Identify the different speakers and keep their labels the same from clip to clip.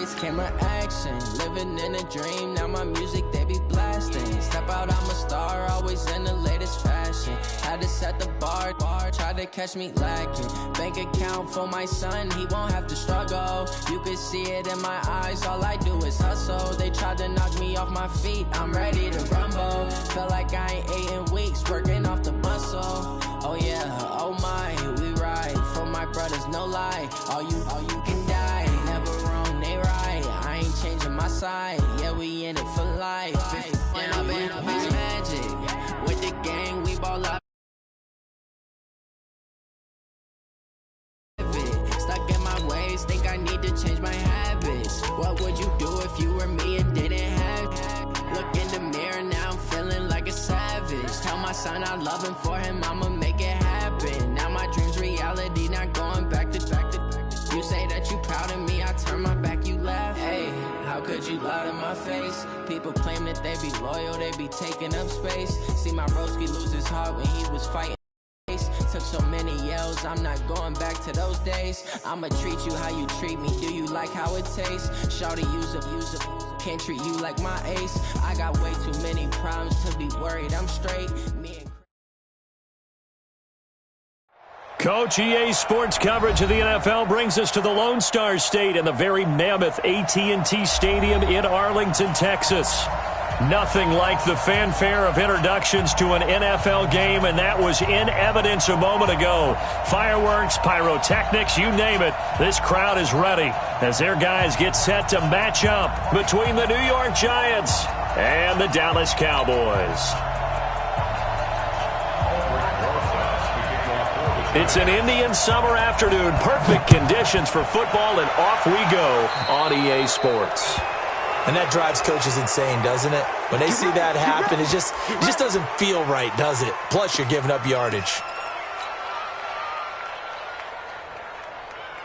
Speaker 1: lights, camera action. Living in a dream, now my music they be blasting. Step out, I'm a star, always in the latest fashion. Had to set the bar, try to catch me lacking. Bank account for my son, he won't have to struggle. You can see it in my eyes, all I do is hustle. They tried to knock me off my feet, I'm ready to rumble. Feel like I ain't ate in weeks, working off the muscle. Oh yeah, oh my, we ride for my brothers, no lie. All you can die, never wrong, they right. I ain't changing my side, yeah, we in it for life. When I've been magic, with the gang, we ball out. Stuck in my ways, think I need to change my habits. What would you do if you were me and didn't have? Look in the mirror, now I'm feeling like a savage. Tell my son I love him, for him I'ma make it happen. Now my dream's reality, not going back to. You say that you proud of me, I turn my back, you laugh. Hey, how could you lie to my face? People claim that they be loyal, they be taking up space. See my broski lose his heart when he was fighting. Took so many yells, I'm not going back to those days. I'ma treat you how you treat me, do you like how it tastes? Shawty, use up, can't treat you like my ace. I got way too many problems to be worried, I'm straight.
Speaker 2: Coach, EA Sports coverage of the NFL brings us to the Lone Star State in the very mammoth AT&T Stadium in Arlington, Texas. Nothing like the fanfare of introductions to an NFL game, and that was in evidence a moment ago. Fireworks, pyrotechnics, you name it. This crowd is ready as their guys get set to match up between the New York Giants and the Dallas Cowboys. It's an Indian summer afternoon. Perfect conditions for football, and off we go on EA Sports.
Speaker 3: And that drives coaches insane, doesn't it? When they see that happen, it just doesn't feel right, does it? Plus, you're giving up yardage.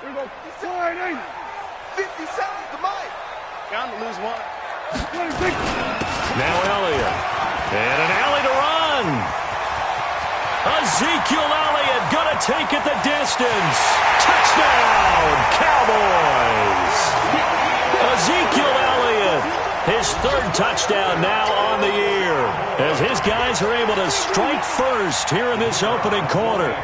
Speaker 4: Here we go. 50 seconds to Mike. Down to lose one.
Speaker 2: Now Elliott. And an alley to run. Ezekiel Elliott gonna take it the distance. Touchdown, Cowboys. Ezekiel Elliott, his third touchdown now on the year, as his guys are able to strike first here in this opening quarter.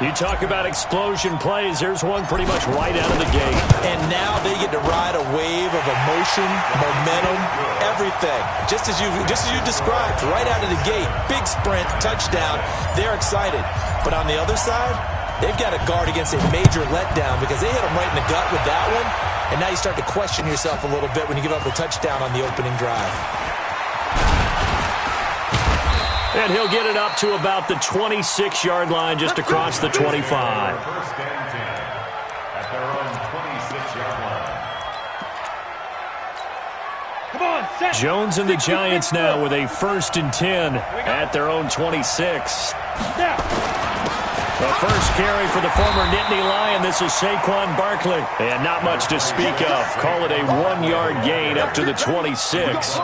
Speaker 2: You talk about explosion plays, there's one pretty much right out of the gate.
Speaker 3: And now they get to ride a wave of emotion, momentum, everything. Just as you described, right out of the gate, big sprint, touchdown, they're excited. But on the other side, they've got to guard against a major letdown because they hit them right in the gut with that one. And now you start to question yourself a little bit when you give up a touchdown on the opening drive.
Speaker 2: And he'll get it up to about the 26-yard line, just across the 25.
Speaker 5: First and 10 at their own 26-yard line.
Speaker 4: Come on, set.
Speaker 2: Jones and the Giants now with a 1st and 10 at their own 26. The first carry for the former Nittany Lion. This is Saquon Barkley. And not much to speak of. Call it a 1-yard gain up to the 26.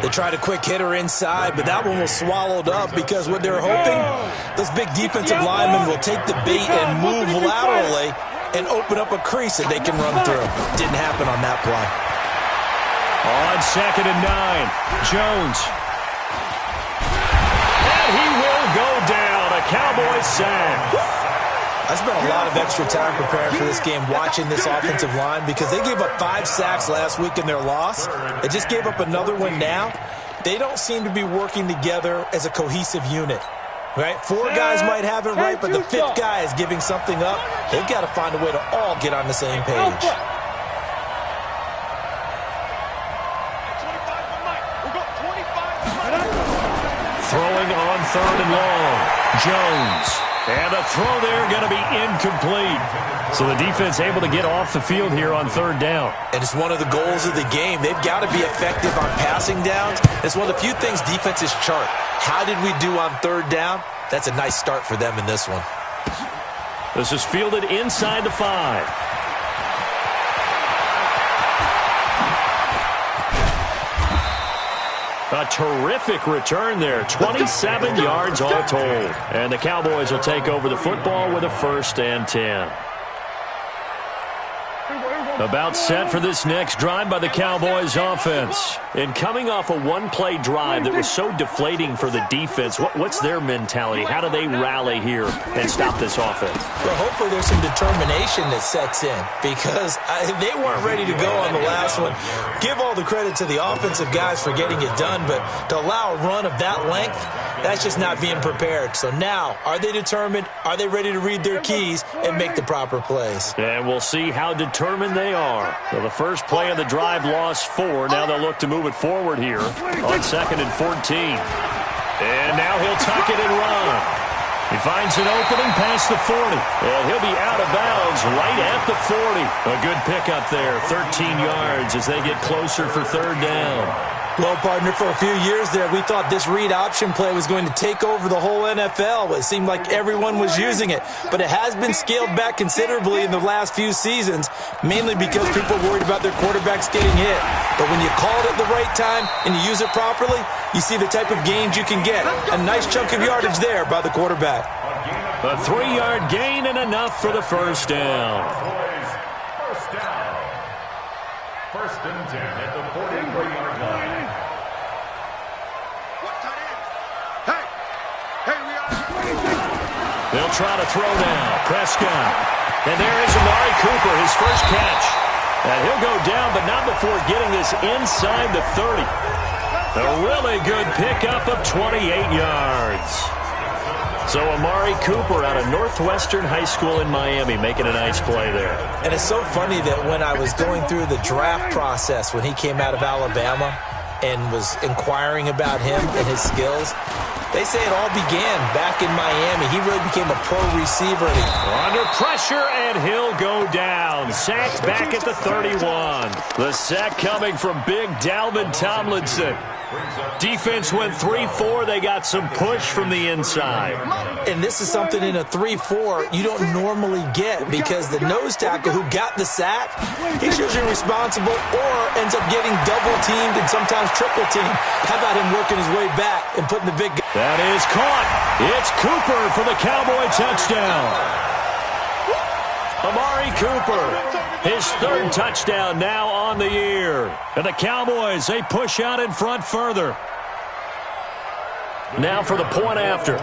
Speaker 3: They tried a quick hitter inside, but that one was swallowed up because what they're hoping, those big defensive linemen will take the bait and move laterally and open up a crease that they can run through. Didn't happen on that play.
Speaker 2: On 2nd and 9, Jones. And he will go down. A Cowboys sack.
Speaker 3: I spent a lot of extra time preparing for this game, watching this offensive line, because they gave up 5 sacks last week in their loss. They just gave up another one now. They don't seem to be working together as a cohesive unit. Right? 4 guys might have it right, but the 5th guy is giving something up. They've got to find a way to all get on the same page.
Speaker 2: Throwing on 3rd and long. Jones. And the throw there going to be incomplete. So the defense able to get off the field here on 3rd down.
Speaker 3: And it's one of the goals of the game. They've got to be effective on passing downs. It's one of the few things defenses chart. How did we do on 3rd down? That's a nice start for them in this one.
Speaker 2: This is fielded inside the 5. A terrific return there. 27 yards all told. And the Cowboys will take over the football with a 1st and 10. About set for this next drive by the Cowboys offense. And coming off a one-play drive that was so deflating for the defense, what's their mentality? How do they rally here and stop this offense?
Speaker 3: Well, hopefully there's some determination that sets in because they weren't ready to go on the last one. Give all the credit to the offensive guys for getting it done, but to allow a run of that length, that's just not being prepared. So now, are they determined? Are they ready to read their keys and make the proper plays?
Speaker 2: And we'll see how determined they are. So the first play of the drive lost 4. Now they'll look to move it forward here on 2nd and 14. And now he'll tuck it and run. He finds an opening past the 40. And he'll be out of bounds right at the 40. A good pickup there, 13 yards as they get closer for 3rd down.
Speaker 3: Well, partner, for a few years there, we thought this read option play was going to take over the whole NFL. It seemed like everyone was using it. But it has been scaled back considerably in the last few seasons, mainly because people are worried about their quarterbacks getting hit. But when you call it at the right time and you use it properly, you see the type of gains you can get. A nice chunk of yardage there by the quarterback.
Speaker 2: A 3-yard gain and enough for the first down.
Speaker 5: First down. 1st and 10 at the 43-yard line.
Speaker 2: They'll try to throw now. Prescott. And there is Amari Cooper, his first catch. And he'll go down, but not before getting this inside the 30. A really good pickup of 28 yards. So Amari Cooper out of Northwestern High School in Miami making a nice play there.
Speaker 3: And it's so funny that when I was going through the draft process when he came out of Alabama and was inquiring about him and his skills, they say it all began back in Miami. He really became a pro receiver.
Speaker 2: Under pressure, and he'll go down. Sacked back at the 31. The sack coming from big Dalvin Tomlinson. Defense went 3-4. They got some push from the inside.
Speaker 3: And this is something in a 3-4 you don't normally get because the nose tackle who got the sack, he's usually responsible or ends up getting double-teamed and sometimes triple-teamed. How about him working his way back and putting the big guy?
Speaker 2: That is caught. It's Cooper for the Cowboy touchdown. Amari Cooper, his 3rd touchdown now on the year. And the Cowboys, they push out in front further. Now for the point after.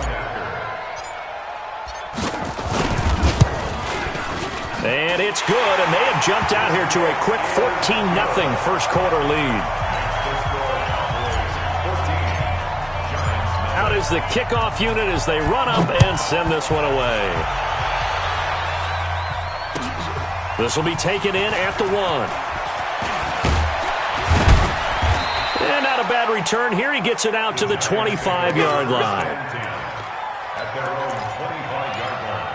Speaker 2: And it's good, and they have jumped out here to a quick 14-0 first quarter lead. Out is the kickoff unit as they run up and send this one away. This will be taken in at the 1. And not a bad return here. He gets it out to the 25-yard line.
Speaker 5: At their own 25-yard line.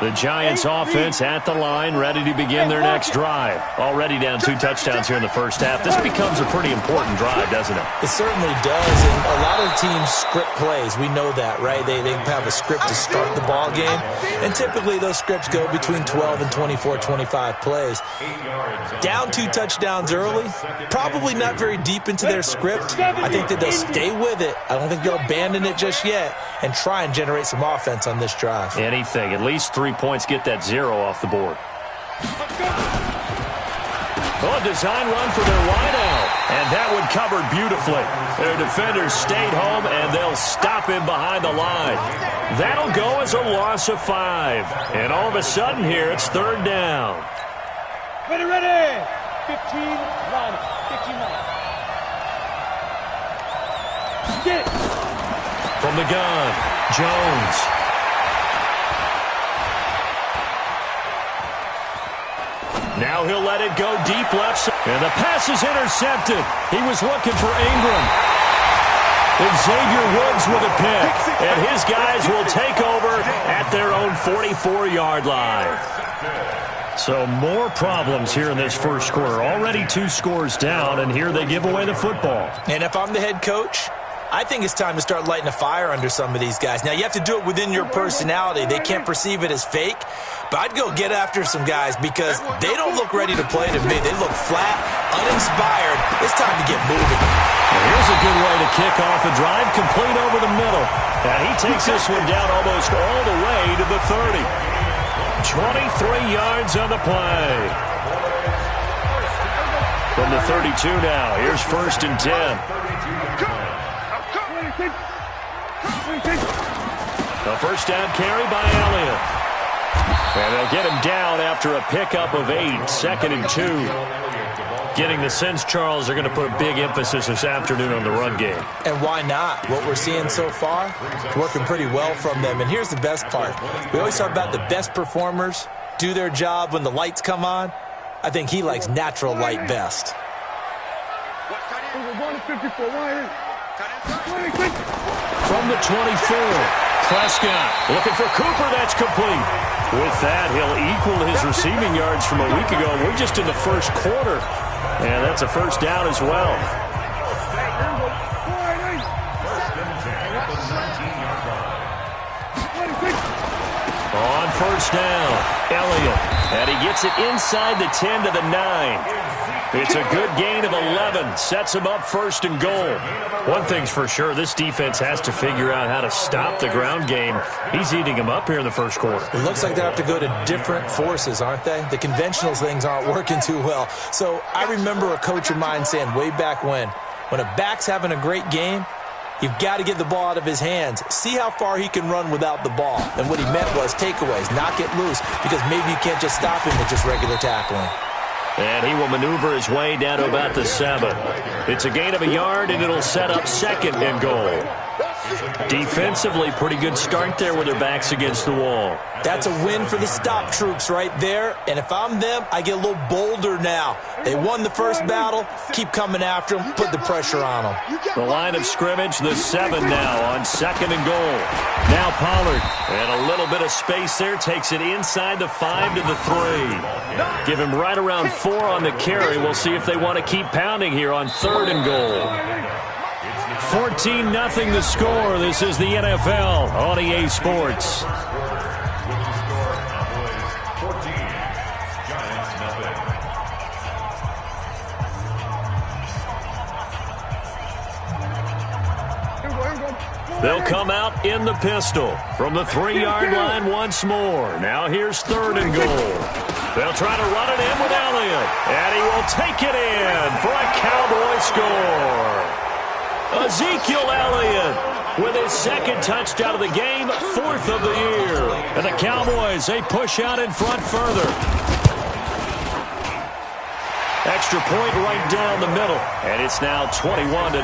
Speaker 2: The Giants offense at the line, ready to begin their next drive. Already down 2 touchdowns here in the first half. This becomes a pretty important drive, doesn't it?
Speaker 3: It certainly does, and a lot of teams script plays. We know that, right? They have a script to start the ball game, and typically those scripts go between 12 and 24, 25 plays. Down 2 touchdowns early, probably not very deep into their script. I think that they'll stay with it. I don't think they'll abandon it just yet and try and generate some offense on this drive.
Speaker 2: Anything, at least 3 points, get that 0 off the board. Oh, a design run for their wideout. And that one covered beautifully. Their defenders stayed home, and they'll stop him behind the line. That'll go as a loss of 5. And all of a sudden here, it's 3rd down.
Speaker 6: Ready, 15, run, 15, run. Get it.
Speaker 2: From the gun, Jones. Now he'll let it go deep left side. And the pass is intercepted. He was looking for Ingram. And Xavier Woods with a pick. And his guys will take over at their own 44-yard line. So more problems here in this first quarter. Already 2 scores down, and here they give away the football.
Speaker 3: And if I'm the head coach, I think it's time to start lighting a fire under some of these guys. Now, you have to do it within your personality. They can't perceive it as fake. But I'd go get after some guys because they don't look ready to play to me. They look flat, uninspired. It's time to get moving.
Speaker 2: Here's a good way to kick off a drive, complete over the middle. And he takes this one down almost all the way to the 30. 23 yards on the play. From the 32 now, here's 1st and 10. A first down carry by Elliott. And they'll get him down after a pickup of 8, 2nd and 2. Getting the sense, Charles, they're going to put a big emphasis this afternoon on the run game.
Speaker 3: And why not? What we're seeing so far, working pretty well from them. And here's the best part. We always talk about the best performers do their job when the lights come on. I think he likes natural light best.
Speaker 2: From the 24, Prescott looking for Cooper. That's complete. With that, he'll equal his receiving yards from a week ago. We're just in the first quarter. And that's a first down as well. On first down, Elliott. And he gets it inside the 10 to the 9. It's a good gain of 11. Sets him up 1st and goal. One thing's for sure, this defense has to figure out how to stop the ground game. He's eating them up here in the first quarter.
Speaker 3: It looks like they have to go to different forces, aren't they? The conventional things aren't working too well. So I remember a coach of mine saying way back when a back's having a great game, you've got to get the ball out of his hands. See how far he can run without the ball. And what he meant was takeaways, knock it loose, because maybe you can't just stop him with just regular tackling.
Speaker 2: And he will maneuver his way down to about the 7. It's a gain of a yard, and it'll set up 2nd and goal. Defensively, pretty good start there with their backs against the wall.
Speaker 3: That's a win for the stop troops right there. And if I'm them, I get a little bolder now. They won the first battle. Keep coming after them. Put the pressure on them.
Speaker 2: The line of scrimmage, the 7 now on 2nd and goal. Now Pollard. And a little bit of space there. Takes it inside the 5 to the 3. Give him right around 4 on the carry. We'll see if they want to keep pounding here on 3rd and goal. 14-0 the score. This is the NFL on EA Sports. They'll come out in the pistol from the 3-yard line once more. Now here's 3rd and goal. They'll try to run it in with Elliott. And he will take it in for a Cowboy score. Ezekiel Elliott with his 2nd touchdown of the game, 4th of the year. And the Cowboys, they push out in front further. Extra point right down the middle. And it's now 21-0.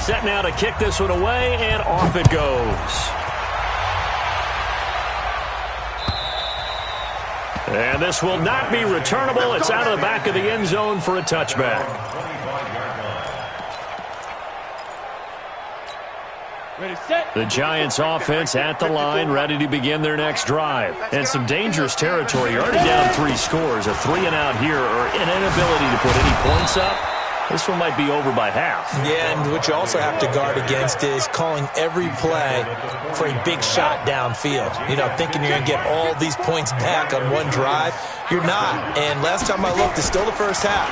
Speaker 2: Set now to kick this one away, and off it goes. And this will not be returnable. It's out of the back of the end zone for a touchback.
Speaker 6: Ready, set.
Speaker 2: The Giants offense at the line, ready to begin their next drive. And some dangerous territory. You're already down 3 scores. A 3-and-out here, or an inability to put any points up. This one might be over by half. Yeah, and what you also have to guard against is calling every play for a big shot downfield. You know, thinking you're going to get all these points back on one drive. You're not. And last time I looked, it's still the first half.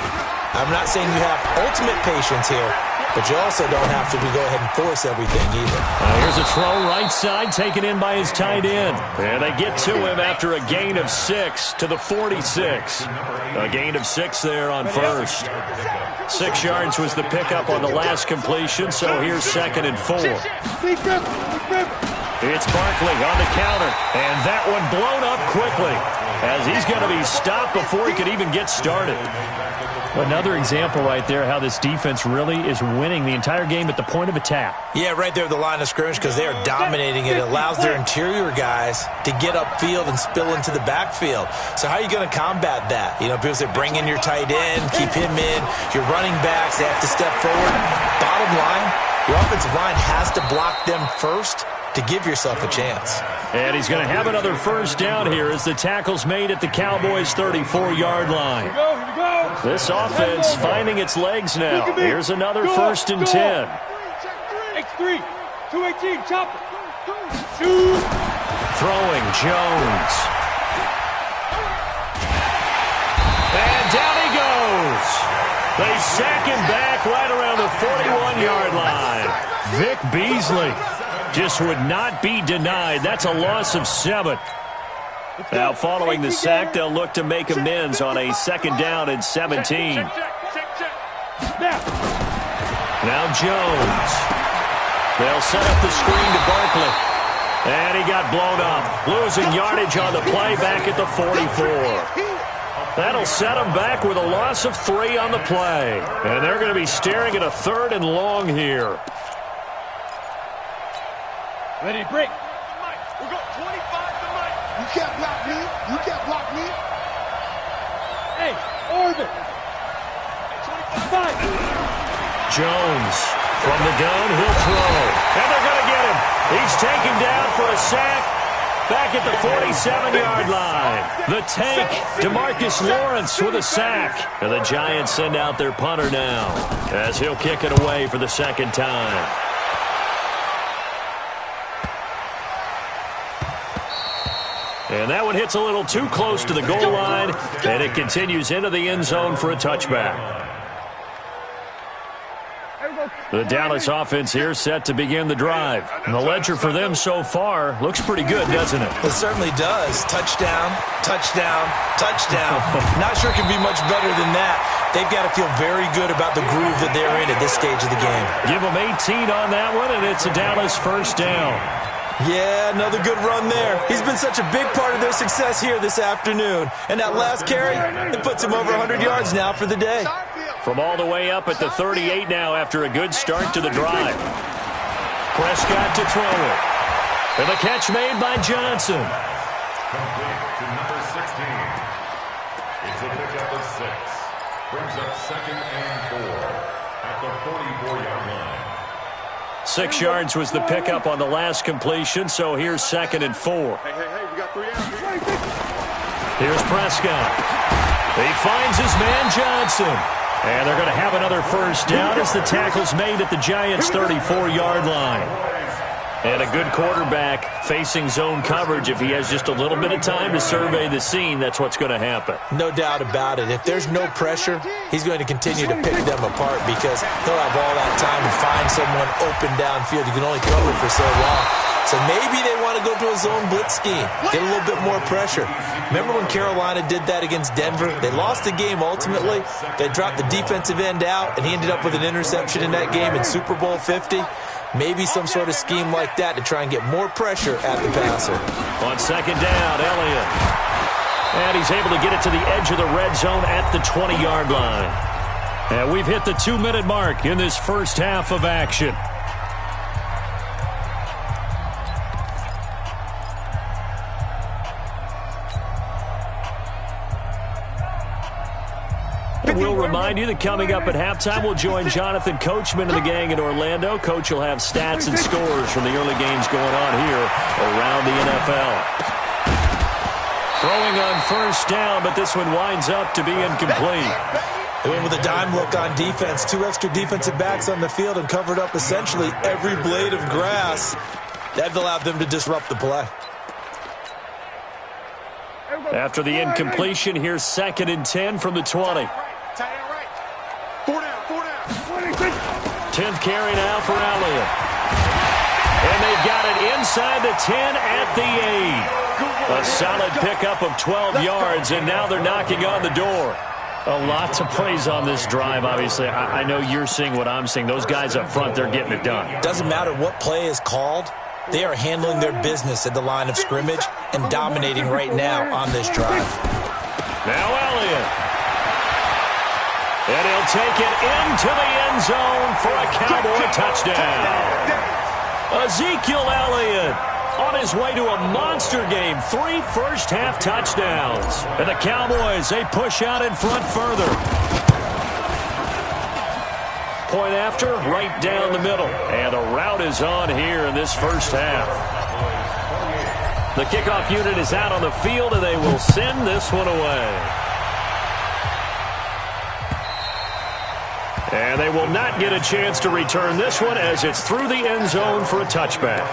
Speaker 2: I'm not saying you have ultimate patience here, but you also don't have to go ahead and force everything either. Here's a throw right side taken in by his tight end. And they get to him after a gain of 6 to the 46. A gain of 6 there on first. 6 yards was the pickup on the last completion, so here's 2nd and 4. It's Barkley on the counter, and that one blown up quickly as he's going to be stopped before he could even get started. Another example right there how this defense really is winning the entire game at the point of attack.
Speaker 3: Yeah, right there at the line of scrimmage because they are dominating it. It allows their interior guys to get upfield and spill into the backfield. So how are you going to combat that? You know, people say bring in your tight end, keep him in. Your running backs, they have to step forward. Bottom line, your offensive line has to block them first to give yourself a chance.
Speaker 2: And he's going to have another first down here as the tackle's made at the Cowboys' 34-yard line.
Speaker 6: Here we go.
Speaker 2: This offense finding its legs now. Here's another 1st and 10.
Speaker 6: X3, 218, chopper. Shoot.
Speaker 2: Throwing Jones. And down he goes. They sack him back right around the 41-yard line. Vic Beasley just would not be denied. That's a loss of 7. Now, following the sack, they'll look to make amends on a 2nd down and 17. Now Jones. They'll set up the screen to Barkley. And he got blown up. Losing yardage on the play back at the 44. That'll set them back with a loss of 3 on the play. And they're going to be staring at a 3rd and long here.
Speaker 6: Ready, break.
Speaker 4: We got 25 to Mike. You can't block me. You can't block me.
Speaker 6: Hey, orbit. 25.
Speaker 2: Jones from the gun, he'll throw. And they're going to get him. He's taken down for a sack back at the 47-yard line. The tank, DeMarcus Lawrence with a sack. And the Giants send out their punter now as he'll kick it away for the 2nd time. And that one hits a little too close to the goal line, and it continues into the end zone for a touchback. The Dallas offense here set to begin the drive. And the ledger for them so far looks pretty good, doesn't it?
Speaker 3: It certainly does. Touchdown, touchdown, touchdown. Not sure it can be much better than that. They've got to feel very good about the groove that they're in at this stage of the game.
Speaker 2: Give them 18 on that one, and it's a Dallas 1st down.
Speaker 3: Yeah, another good run there. He's been such a big part of their success here this afternoon. And that last carry, it puts him over 100 yards now for the day.
Speaker 2: From all the way up at the 38 now after a good start to the drive. Prescott to throw it. And the catch made by Johnson.
Speaker 5: Complete to number 16. It's a pickup of 6. Brings up 2nd and 4 at the 44-yard line.
Speaker 2: 6 yards was the pickup on the last completion, so here's 2nd and 4.
Speaker 4: Hey, we got 3 out.
Speaker 2: Here's Prescott. He finds his man Johnson. And they're going to have another 1st down as the tackle's made at the Giants' 34-yard line. And a good quarterback facing zone coverage. If he has just a little bit of time to survey the scene, that's what's going to happen.
Speaker 3: No doubt about it. If there's no pressure, he's going to continue to pick them apart because he'll have all that time to find someone open downfield. You can only cover for so long. So maybe they want to go to a zone blitz scheme, get a little bit more pressure. Remember when Carolina did that against Denver? They lost the game ultimately. They dropped the defensive end out, and he ended up with an interception in that game in Super Bowl 50. Maybe some sort of scheme like that to try and get more pressure at the passer.
Speaker 2: On 2nd down, Elliott. And he's able to get it to the edge of the red zone at the 20-yard line. And we've hit the 2-minute mark in this first half of action. We'll remind you that coming up at halftime, we'll join Jonathan Coachman and the gang in Orlando. Coach will have stats and scores from the early games going on here around the NFL. Throwing on 1st down, but this one winds up to be incomplete.
Speaker 3: They went with a dime look on defense. 2 extra defensive backs on the field and covered up essentially every blade of grass. That allowed them to disrupt the play.
Speaker 2: After the incompletion, here's 2nd and 10 from the 20. 10th carry now for Elliott. And they've got it inside the 10 at the 8. A solid pickup of 12 yards, and now they're knocking on the door. A lot to praise on this drive, obviously. I know you're seeing what I'm seeing. Those guys up front, they're getting it done.
Speaker 3: Doesn't matter what play is called. They are handling their business at the line of scrimmage and dominating right now on this drive.
Speaker 2: Now Elliott. And he'll take it into the end zone for a Cowboy touchdown. Ezekiel Elliott on his way to a monster game. 3 first-half touchdowns. And the Cowboys, they push out in front further. Point after, right down the middle. And a route is on here in this first half. The kickoff unit is out on the field, and they will send this one away. And they will not get a chance to return this one as it's through the end zone for a touchback.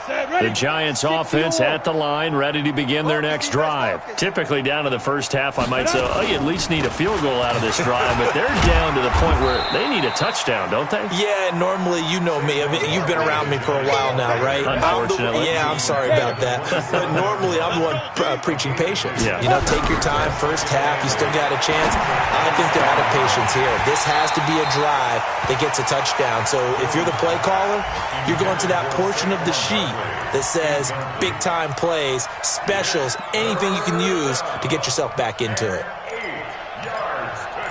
Speaker 6: Set,
Speaker 2: The Giants offense at the line, ready to begin their next drive. Typically down to the first half, I might say, oh, you at least need a field goal out of this drive, but they're down to the point where they need a touchdown, don't they?
Speaker 3: Yeah, normally, you know me. I mean, you've been around me for a while now, right?
Speaker 2: Unfortunately.
Speaker 3: I'm sorry about that. But normally, I'm the one preaching patience.
Speaker 2: Yeah.
Speaker 3: You know, take your time, first half, you still got a chance. I think they're out of patience here. This has to be a drive that gets a touchdown. So if you're the play caller, you're going to that portion of the sheet that says big-time plays, specials, anything you can use to get yourself back into it.
Speaker 5: 8 yards to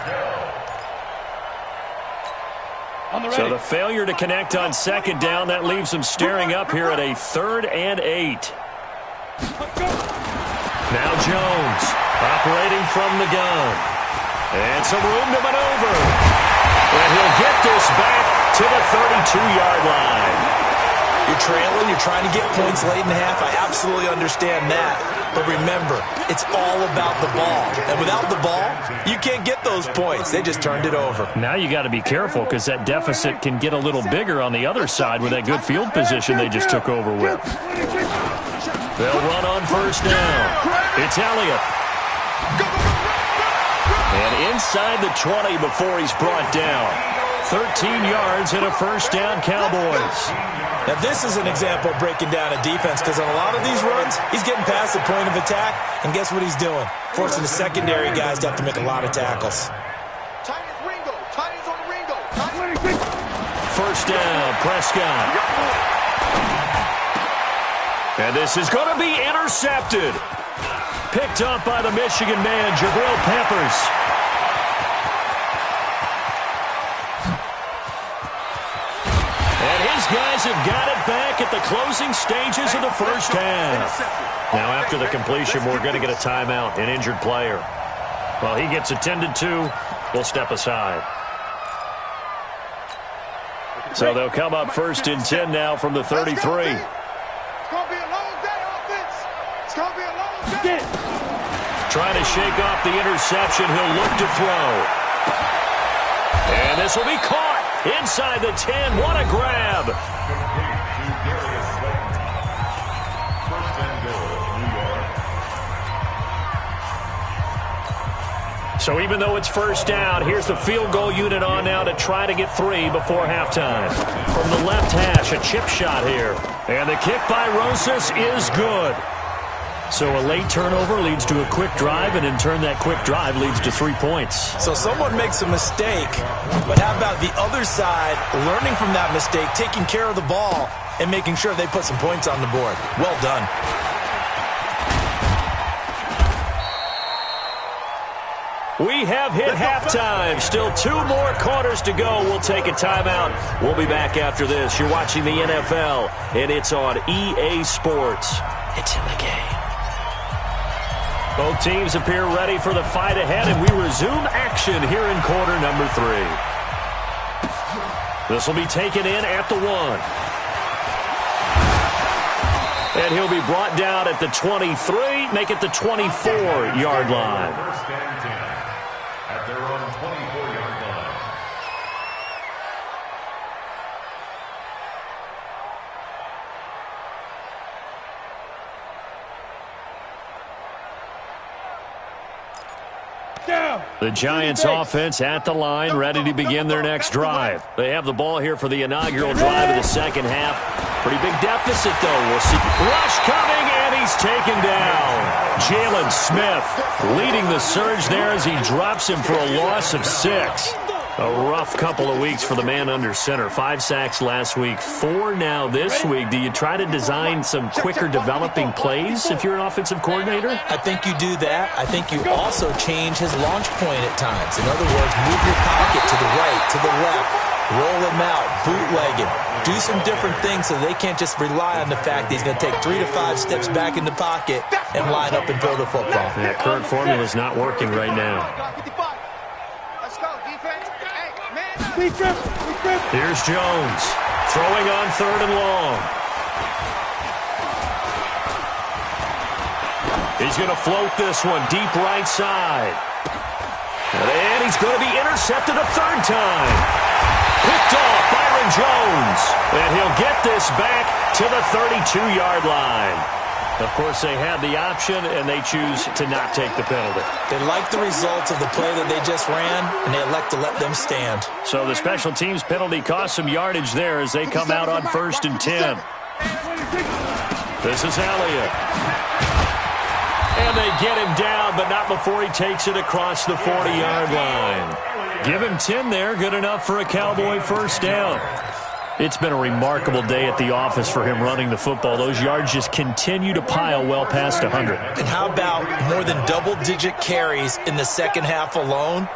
Speaker 5: go.
Speaker 2: So the failure to connect on second down, that leaves them staring up here at a 3rd and 8. Now Jones operating from the gun. And some room to maneuver. And he'll get this back to the 32-yard line.
Speaker 3: You're trailing, you're trying to get points late in half. I absolutely understand that. But remember, it's all about the ball. And without the ball, you can't get those points. They just turned it over.
Speaker 2: Now you got to be careful because that deficit can get a little bigger on the other side with that good field position they just took over with. They'll run on first down. It's Elliott. And inside the 20 before he's brought down. 13 yards and a first down, Cowboys.
Speaker 3: Now, this is an example of breaking down a defense because on a lot of these runs, he's getting past the point of attack, and guess what he's doing? Forcing the secondary guys to have to make a lot of tackles.
Speaker 2: First down, Prescott. And this is going to be intercepted. Picked up by the Michigan man, Jabril Peppers. Guys have got it back at the closing stages of the first half. Now, after the completion, we're going to get a timeout, an injured player. Well, he gets attended to. We'll step aside. So they'll come up 1st and 10 now from the 33.
Speaker 4: It's going to be a long day, offense. It's going to be a long day.
Speaker 2: Trying to shake off the interception. He'll look to throw. And this will be caught. Inside the 10, what a grab. So even though it's first down, here's the field goal unit on now to try to get 3 before halftime. From the left hash, a chip shot here. And the kick by Rosas is good. So a late turnover leads to a quick drive, and in turn that quick drive leads to 3 points.
Speaker 3: So someone makes a mistake, but how about the other side learning from that mistake, taking care of the ball, and making sure they put some points on the board? Well done.
Speaker 2: We have hit halftime. Still 2 more quarters to go. We'll take a timeout. We'll be back after this. You're watching the NFL, and it's on EA Sports. It's in the game. Both teams appear ready for the fight ahead, and we resume action here in quarter number 3. This will be taken in at the 1. And he'll be brought down at the 23, make it the 24-yard line.
Speaker 5: First and 10 at their own 24-yard line.
Speaker 2: The Giants offense at the line, ready to begin their next drive. They have the ball here for the inaugural drive of the second half. Pretty big deficit, though. We'll see. Rush coming, and he's taken down. Jalen Smith leading the surge there as he drops him for a loss of 6. A rough couple of weeks for the man under center. 5 sacks last week, 4 now this week. Do you try to design some quicker developing plays if you're an offensive coordinator?
Speaker 3: I think you do that. I think you also change his launch point at times. In other words, move your pocket to the right, to the left, roll him out, bootleg him. Do some different things so they can't just rely on the fact that he's going to take 3 to 5 steps back in the pocket and line up and throw the football.
Speaker 2: That current formula is not working right now. Here's Jones, throwing on 3rd and long. He's going to float this one deep right side. And he's going to be intercepted a 3rd time. Picked off Byron Jones. And he'll get this back to the 32-yard line. Of course, they had the option, and they choose to not take the penalty.
Speaker 3: They like the results of the play that they just ran, and they elect to let them stand.
Speaker 2: So the special teams penalty cost some yardage there as they come out on 1st and 10. This is Elliott. And they get him down, but not before he takes it across the 40-yard line. Give him 10 there, good enough for a Cowboy first down. It's been a remarkable day at the office for him running the football. Those yards just continue to pile well past 100.
Speaker 3: And how about more than double-digit carries in the second half alone?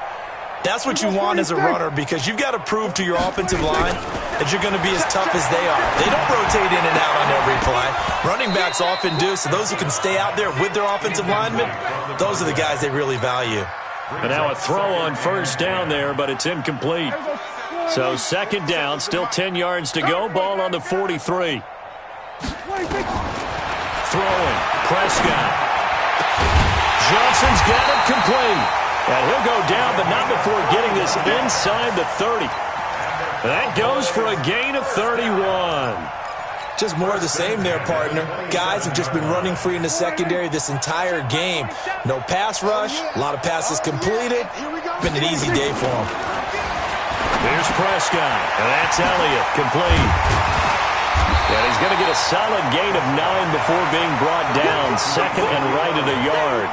Speaker 3: That's what you want as a runner, because you've got to prove to your offensive line that you're going to be as tough as they are. They don't rotate in and out on every play. Running backs often do, so those who can stay out there with their offensive linemen, those are the guys they really value.
Speaker 2: And now a throw on first down there, but it's incomplete. So second down, still 10 yards to go. Ball on the 43. Throwing, Prescott. Johnson's got it complete. And he'll go down, but not before getting this inside the 30. That goes for a gain of 31.
Speaker 3: Just more of the same there, partner. Guys have just been running free in the secondary this entire game. No pass rush, a lot of passes completed. Been an easy day for them.
Speaker 2: Here's Prescott, and that's Elliott, complete. And he's going to get a solid gain of 9 before being brought down. Second and right at a yard.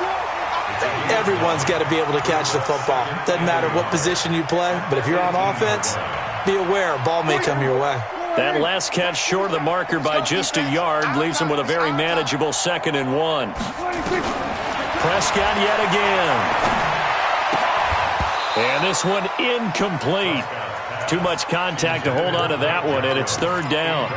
Speaker 3: Everyone's got to be able to catch the football. Doesn't matter what position you play, but if you're on offense, be aware a ball may come your way.
Speaker 2: That last catch short of the marker by just a yard leaves him with a very manageable 2nd and 1. Prescott yet again. And this one incomplete. Too much contact to hold on to that one, and it's 3rd down.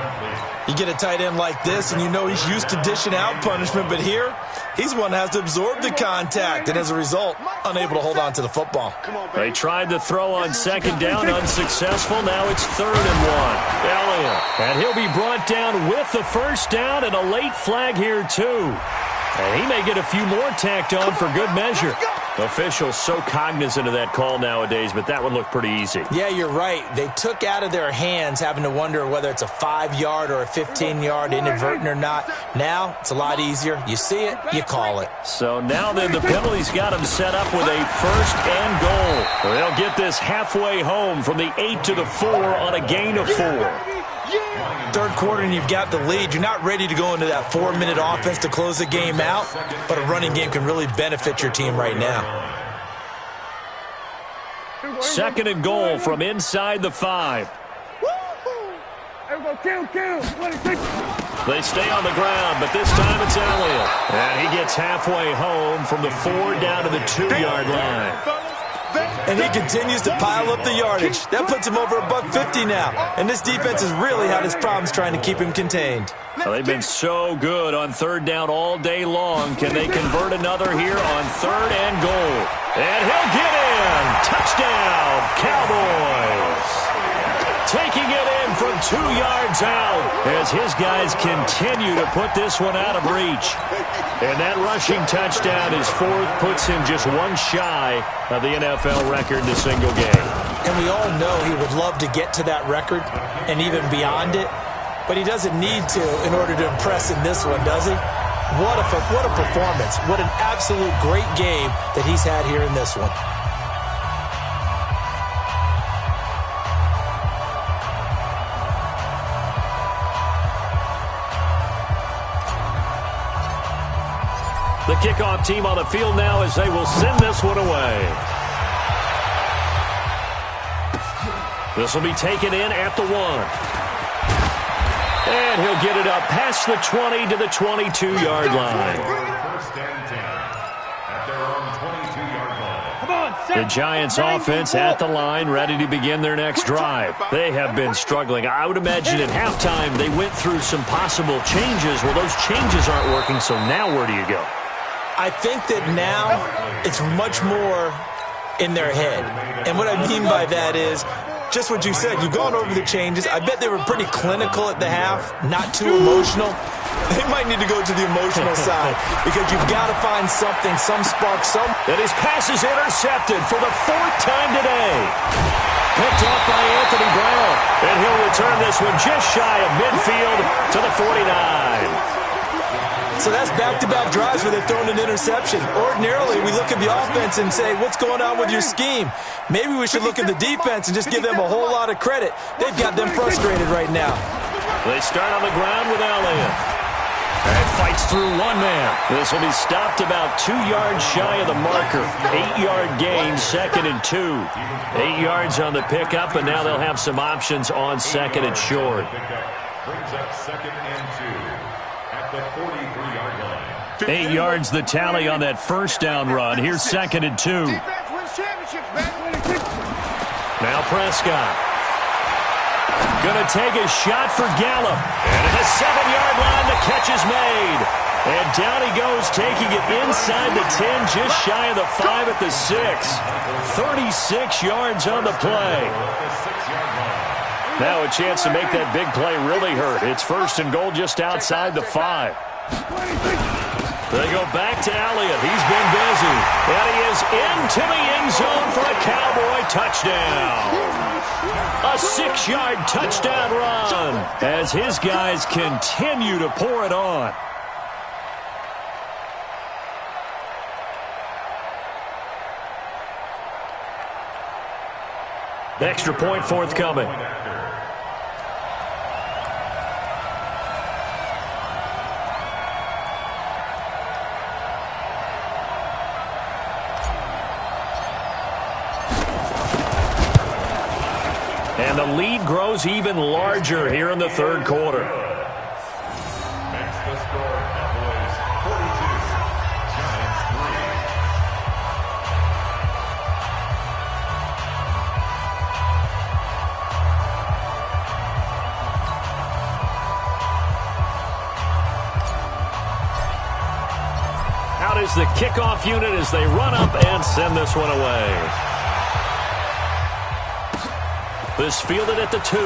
Speaker 3: You get a tight end like this, and you know he's used to dishing out punishment, but here, he's one that has to absorb the contact, and as a result, unable to hold on to the football.
Speaker 2: They tried to throw on 2nd down, unsuccessful. Now it's 3rd and 1. Elliott, and he'll be brought down with the first down and a late flag here, too. And he may get a few more tacked on for good measure. Officials so cognizant of that call nowadays, but that would look pretty easy.
Speaker 3: Yeah, you're right. They took out of their hands having to wonder whether it's a 5-yard or a 15-yard inadvertent or not. Now, it's a lot easier. You see it, you call it.
Speaker 2: So now then, the penalty's got him set up with a 1st and goal. They'll get this halfway home from the 8 to the 4 on a gain of 4.
Speaker 3: Third quarter and you've got the lead. You're not ready to go into that 4-minute offense to close the game out, but a running game can really benefit your team right now.
Speaker 2: 2nd and goal from inside the 5. They stay on the ground, but this time it's Elliott. And he gets halfway home from the 4 down to the 2-yard line.
Speaker 3: And he continues to pile up the yardage. That puts him over $150 now. And this defense has really had its problems trying to keep him contained.
Speaker 2: Well, they've been so good on 3rd down all day long. Can they convert another here on 3rd and goal? And he'll get in. Touchdown, Cowboys. Taking it in from 2 yards out as his guys continue to put this one out of reach. And that rushing touchdown is 4th, puts him just 1 shy of the NFL record in a single game.
Speaker 3: And we all know he would love to get to that record and even beyond it, but he doesn't need to in order to impress in this one, does he? What a performance. What an absolute great game that he's had here in this one.
Speaker 2: The kickoff team on the field now as they will send this one away. This will be taken in at the 1. And he'll get it up past the 20 to the 22-yard line.
Speaker 5: First and 10 at their own 22-yard line.
Speaker 2: The Giants offense at the line, ready to begin their next drive. They have been struggling. I would imagine at halftime they went through some possible changes. Well, those changes aren't working, so now where do you go?
Speaker 3: I think that now it's much more in their head. And what I mean by that is just what you said. You've gone over the changes. I bet they were pretty clinical at the half, not too emotional. They might need to go to the emotional side because you've got to find something, some spark, some.
Speaker 2: And his pass is intercepted for the 4th time today. Picked off by Anthony Brown. And he'll return this one just shy of midfield to the 49.
Speaker 3: So that's back-to-back drives where they've thrown an interception. Ordinarily, we look at the offense and say, what's going on with your scheme? Maybe we should look at the defense and just give them a whole lot of credit. They've got them frustrated right now.
Speaker 2: They start on the ground with Elliott. And fights through one man. This will be stopped about 2 yards shy of the marker. 8-yard gain, 2nd and 2. 8 yards on the pickup, and now they'll have some options on 2nd and short.
Speaker 5: Brings up 2nd and 2 at the 43-yard line.
Speaker 2: 8 yards the tally on that first down run. Here's 2nd and 2. Now Prescott. Gonna take a shot for Gallup. And at the 7-yard line, the catch is made. And down he goes, taking it inside the 10, just shy of the 5 at the 6. 36 yards on the play. Now a chance to make that big play really hurt. It's 1st and goal just outside the 5. They go back to Elliott. He's been busy. And he is into the end zone for a Cowboy touchdown. A 6-yard touchdown run as his guys continue to pour it on. Extra point forthcoming. And the lead grows even larger here in the 3rd quarter.
Speaker 5: Makes the score Cowboys 42, Giants 3.
Speaker 2: Out is the kickoff unit as they run up and send this one away. This fielded at the 2.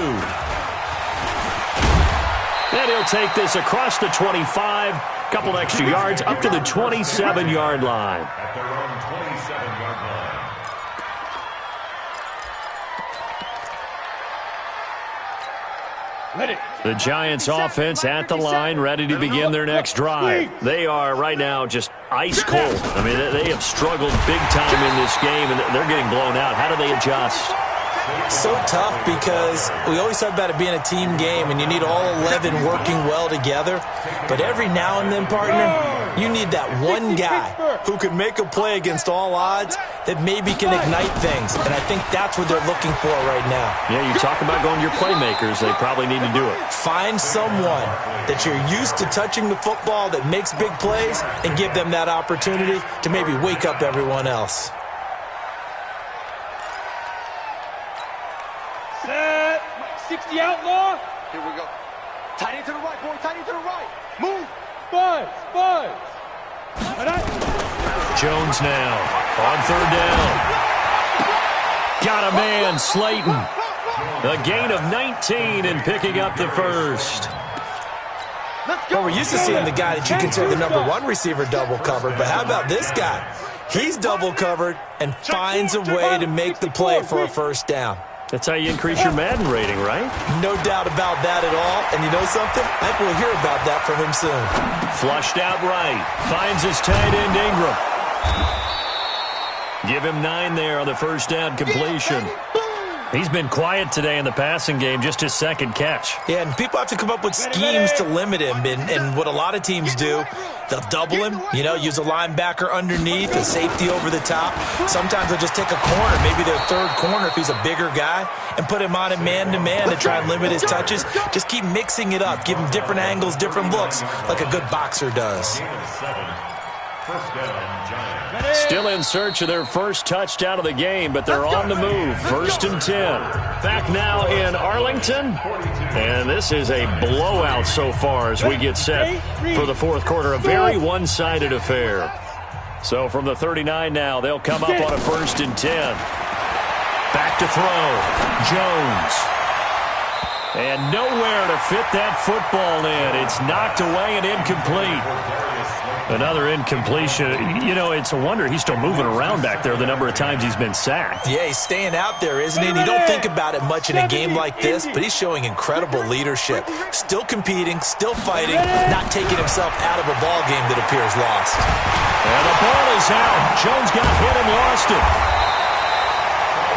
Speaker 2: And he'll take this across the 25. Couple extra yards up to the 27-yard line.
Speaker 5: At their own 27-yard line.
Speaker 6: Ready.
Speaker 2: The Giants offense at the line, ready to begin their next drive. They are right now just ice cold. I mean, they have struggled big time in this game, and they're getting blown out. How do they adjust?
Speaker 3: So tough because we always talk about it being a team game and you need all 11 working well together. But every now and then, partner, you need that one guy who can make a play against all odds that maybe can ignite things. And I think that's what they're looking for right now.
Speaker 2: Yeah, you talk about going to your playmakers. They probably need to do it.
Speaker 3: Find someone that you're used to touching the football that makes big plays and give them that opportunity to maybe wake up everyone else.
Speaker 6: Set. 60 outlaw.
Speaker 4: Here we go. Tight end to the right, boy. Tight end to the right. Move.
Speaker 6: Buzz.
Speaker 2: Jones now on 3rd down. Got a man, Slayton. A gain of 19 and picking up the 1st.
Speaker 3: Well, we're used to seeing the guy that you consider the number 1 receiver double covered, but how about this guy? He's double covered and finds a way to make the play for a 1st down.
Speaker 2: That's how you increase your Madden rating, right?
Speaker 3: No doubt about that at all. And you know something? I think we'll hear about that from him soon.
Speaker 2: Flushed out right. Finds his tight end, Ingram. Give him 9 there on the 1st down completion. He's been quiet today in the passing game, just his 2nd catch.
Speaker 3: Yeah, and people have to come up with schemes to limit him. And what a lot of teams do, they'll double him, use a linebacker underneath, a safety over the top. Sometimes they'll just take a corner, maybe their 3rd corner if he's a bigger guy, and put him on a man-to-man to try and limit his touches. Just keep mixing it up, give him different angles, different looks, like a good boxer does.
Speaker 5: Gain of 7. 1st down, Giants.
Speaker 2: Still in search of their first touchdown of the game, but they're on the move. 1st and 10. Back now in Arlington. And this is a blowout so far as we get set for the 4th quarter. A very one-sided affair. So from the 39 now, they'll come up on a 1st and 10. Back to throw. Jones. And nowhere to fit that football in. It's knocked away and incomplete. Another incompletion. You know, it's a wonder he's still moving around back there the number of times he's been sacked.
Speaker 3: Yeah, he's staying out there, isn't he? And you don't think about it much in a game like this, but he's showing incredible leadership. Still competing, still fighting, not taking himself out of a ball game that appears lost.
Speaker 2: And the ball is out. Jones got hit and lost it.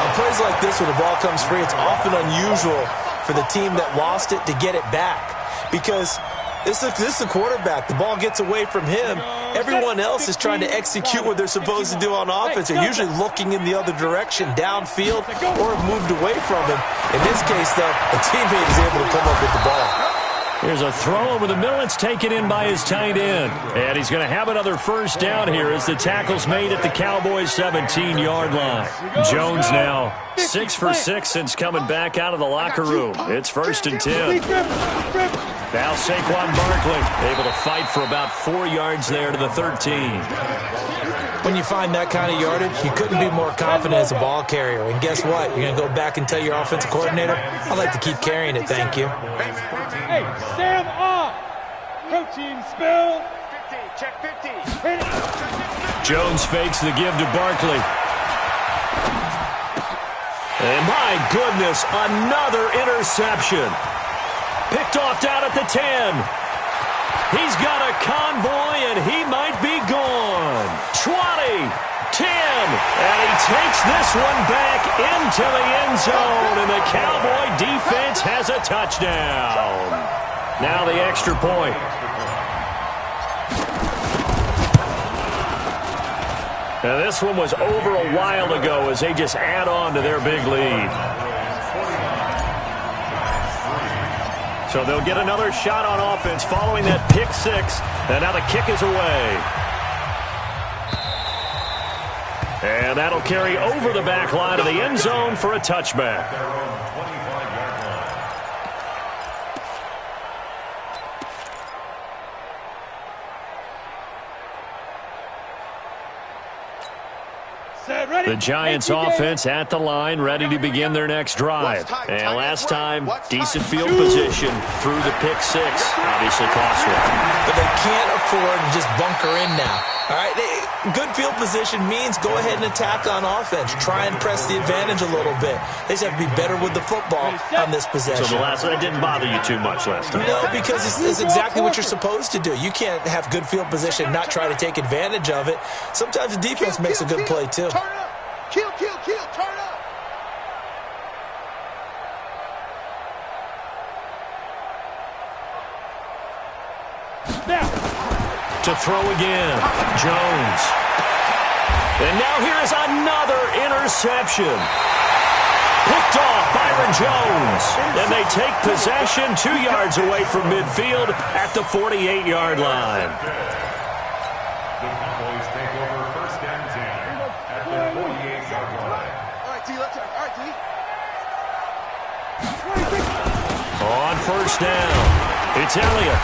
Speaker 3: On plays like this, when the ball comes free, it's often unusual for the team that lost it to get it back, because this is the quarterback. The ball gets away from him. Everyone else is trying to execute what they're supposed to do on offense. They're usually looking in the other direction, downfield, or have moved away from him. In this case, though, a teammate is able to come up with the ball.
Speaker 2: Here's a throw over the middle. It's taken in by his tight end. And he's going to have another first down here as the tackle's made at the Cowboys' 17-yard line. Jones now 6 for 6 since coming back out of the locker room. It's 1st and 10. Now Saquon Barkley able to fight for about 4 yards there to the 13.
Speaker 3: When you find that kind of yardage, you couldn't be more confident as a ball carrier. And guess what? You're going to go back and tell your offensive coordinator, I'd like to keep carrying it, thank you.
Speaker 6: Hey, stand up! Protein spill!
Speaker 4: 15, check 15.
Speaker 2: Jones fakes the give to Barkley. And my goodness, another interception. Picked off down at the 10. He's got a convoy, and he might be gone. 20, 10, and he takes this one back into the end zone, and the Cowboy defense has a touchdown. Now the extra point. Now this one was over a while ago as they just add on to their big lead. So they'll get another shot on offense following that pick six. And now the kick is away. And that'll carry over the back line of the end zone for a touchback. The Giants offense at the line, ready to begin their next drive. And last time, decent field position through the pick six. Obviously cost one.
Speaker 3: But they can't afford to just bunker in now. All right, good field position means go ahead and attack on offense. Try and press the advantage a little bit. They just have to be better with the football on this possession.
Speaker 2: So the last one didn't bother you too much last time?
Speaker 3: No, because it's exactly what you're supposed to do. You can't have good field position, not try to take advantage of it. Sometimes the defense makes a good play, too.
Speaker 4: Turn up. Kill, kill, kill. Turn up.
Speaker 6: Now.
Speaker 2: To throw again, Jones. And now here's another interception. Picked off Byron Jones. And they take possession 2 yards away from midfield at the 48-yard line.
Speaker 5: The Cowboys take over 1st and 10 at the 48-yard line.
Speaker 4: All right, T, let's turn. All right, T.
Speaker 2: On 1st down, it's Elliott.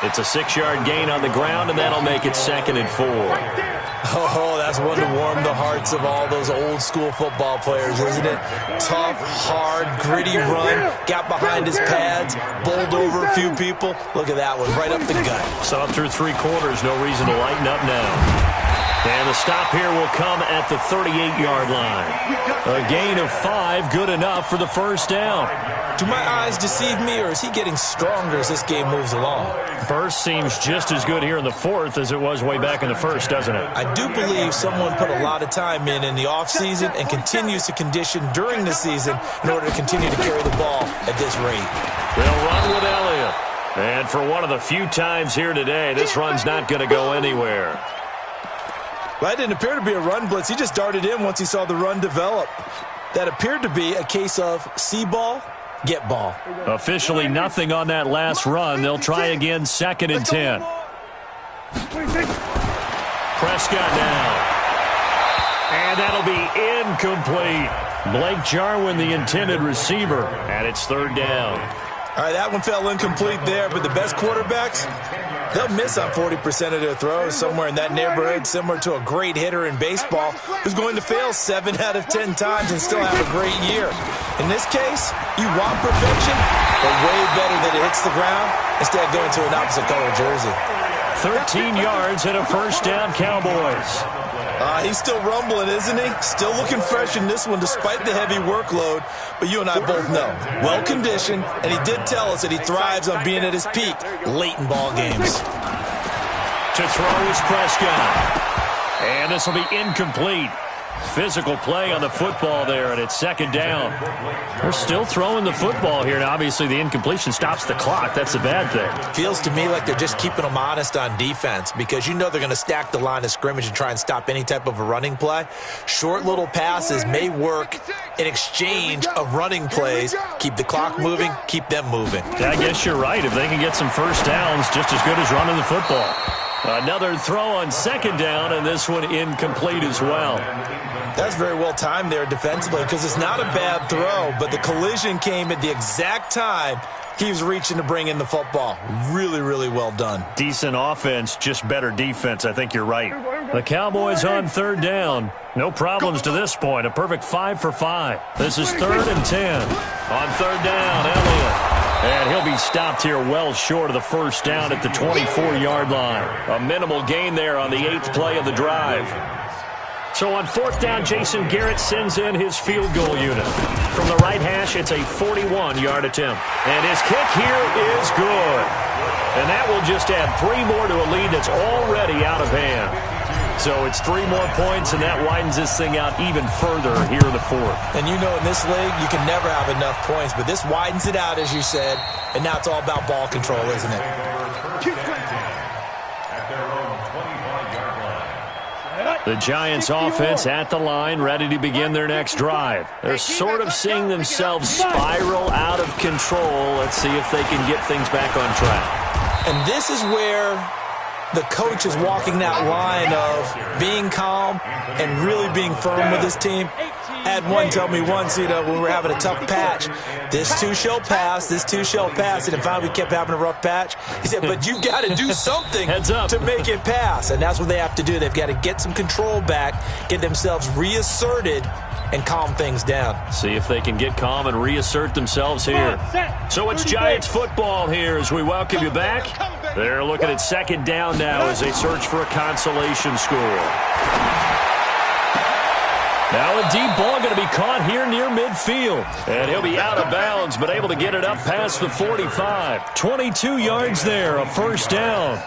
Speaker 2: It's a 6-yard gain on the ground, and that'll make it 2nd and 4.
Speaker 3: Oh, that's one to warm the hearts of all those old-school football players, isn't it? Tough, hard, gritty run, got behind his pads, bowled over a few people. Look at that one, right up the gut.
Speaker 2: So up through 3 quarters, no reason to lighten up now. And the stop here will come at the 38-yard line. A gain of 5, good enough for the 1st down.
Speaker 3: Do my eyes deceive me, or is he getting stronger as this game moves along?
Speaker 2: Burst seems just as good here in the 4th as it was way back in the 1st, doesn't it?
Speaker 3: I do believe someone put a lot of time in the offseason and continues to condition during the season in order to continue to carry the ball at this rate.
Speaker 2: They'll run with Elliott. And for one of the few times here today, this run's not going to go anywhere.
Speaker 3: Well, that didn't appear to be a run blitz. He just darted in once he saw the run develop. That appeared to be a case of see ball, get ball.
Speaker 2: Officially nothing on that last run. They'll try again 2nd and 10. Prescott now. And that'll be incomplete. Blake Jarwin, the intended receiver, and it's 3rd down.
Speaker 3: All right, that one fell incomplete there, but the best quarterbacks, they'll miss on 40% of their throws, somewhere in that neighborhood, similar to a great hitter in baseball who's going to fail 7 out of 10 times and still have a great year. In this case, you want perfection, but way better that it hits the ground instead of going to an opposite color jersey.
Speaker 2: 13 yards and a first down, Cowboys.
Speaker 3: He's still rumbling, isn't he? Still looking fresh in this one despite the heavy workload. But you and I both know, well-conditioned, and he did tell us that he thrives on being at his peak late in ball games.
Speaker 2: To throw is Prescott. And this will be incomplete. Physical play on the football there, and it's second down. They're still throwing the football here, and obviously the incompletion stops the clock. That's a bad thing.
Speaker 3: Feels to me like they're just keeping them honest on defense because you know they're going to stack the line of scrimmage and try and stop any type of a running play. Short little passes may work in exchange of running plays. Keep the clock moving, keep them moving.
Speaker 2: Yeah, I guess you're right. If they can get some first downs, just as good as running the football. Another throw on second down, and this one incomplete as well.
Speaker 3: That's very well timed there defensively because it's not a bad throw, but the collision came at the exact time he was reaching to bring in the football. Really, really well done.
Speaker 2: Decent offense, just better defense. I think you're right. The Cowboys on third down. No problems to this point. A perfect 5 for 5. This is 3rd and 10. On third down, Elliott. And he'll be stopped here well short of the first down at the 24-yard line. A minimal gain there on the 8th play of the drive. So on fourth down, Jason Garrett sends in his field goal unit. From the right hash, it's a 41-yard attempt. And his kick here is good. And that will just add 3 more to a lead that's already out of hand. So it's 3 more points, and that widens this thing out even further here in the fourth.
Speaker 3: And you know in this league, you can never have enough points, but this widens it out, as you said, and now it's all about ball control, isn't it?
Speaker 2: The Giants offense at the line, ready to begin their next drive. They're sort of seeing themselves spiral out of control. Let's see if they can get things back on track.
Speaker 3: And this is where the coach is walking that line of being calm and really being firm with his team. I had one tell me once, when we were having a tough patch, this too shall pass, this too shall pass, and finally we kept having a rough patch. He said, but you've got to do something to make it pass, and that's what they have to do. They've got to get some control back, get themselves reasserted, and calm things down.
Speaker 2: See if they can get calm and reassert themselves here. So it's Giants football here as we welcome you back. They're looking at second down now as they search for a consolation score. Now a deep ball going to be caught here near midfield. And he'll be out of bounds, but able to get it up past the 45. 22 yards there, a first down.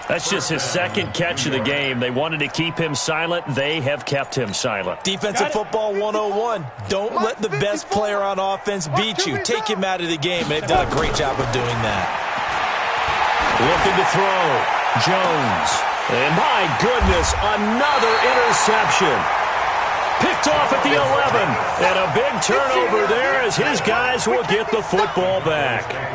Speaker 2: That's just his second catch of the game. They wanted to keep him silent. They have kept him silent.
Speaker 3: Defensive football 101. Don't let the best player on offense beat you. Take him out of the game. They've done a great job of doing that.
Speaker 2: Looking to throw. Jones. And my goodness, another interception. Picked off at the 11. And a big turnover there as his guys will get the football back.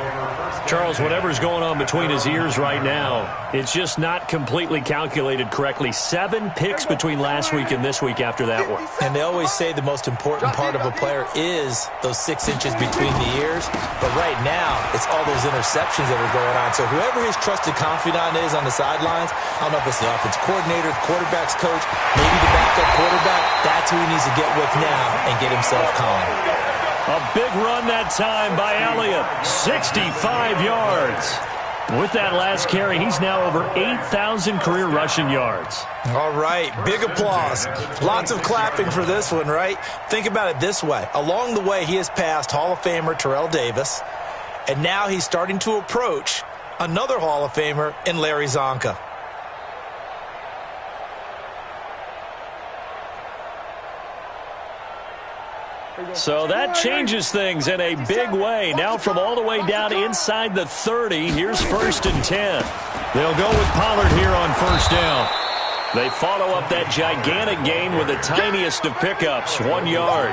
Speaker 2: Charles, whatever's going on between his ears right now, it's just not completely calculated correctly. 7 picks between last week and this week after that one.
Speaker 3: And they always say the most important part of a player is those 6 inches between the ears. But right now, it's all those interceptions that are going on. So whoever his trusted confidant is on the sidelines, I don't know if it's the offense coordinator, quarterback's coach, maybe the backup quarterback, that's who he needs to get with now and get himself calm.
Speaker 2: A big run that time by Elliott. 65 yards. With that last carry, he's now over 8,000 career rushing yards.
Speaker 3: All right, big applause. Lots of clapping for this one, right? Think about it this way. Along the way, he has passed Hall of Famer Terrell Davis, and now he's starting to approach another Hall of Famer in Larry Zonka.
Speaker 2: So that changes things in a big way. Now from all the way down inside the 30, here's 1st and 10. They'll go with Pollard here on first down. They follow up that gigantic gain with the tiniest of pickups, 1 yard.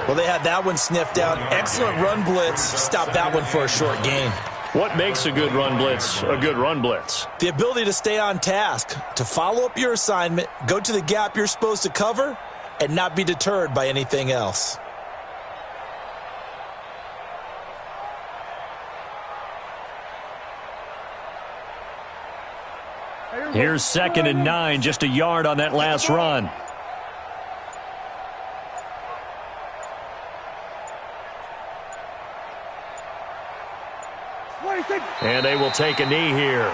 Speaker 3: Well, they had that one sniffed out. Excellent run blitz. Stop that one for a short gain.
Speaker 2: What makes a good run blitz a good run blitz?
Speaker 3: The ability to stay on task, to follow up your assignment, go to the gap you're supposed to cover, and not be deterred by anything else.
Speaker 2: Here's 2nd and 9, just a yard on that last run. And they will take a knee here.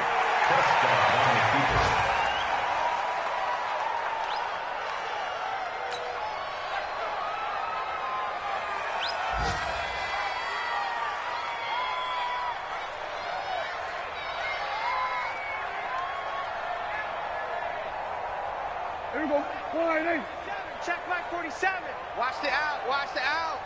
Speaker 6: Here we go. 1-8.
Speaker 4: Check back 47. Watch the out. Watch the out.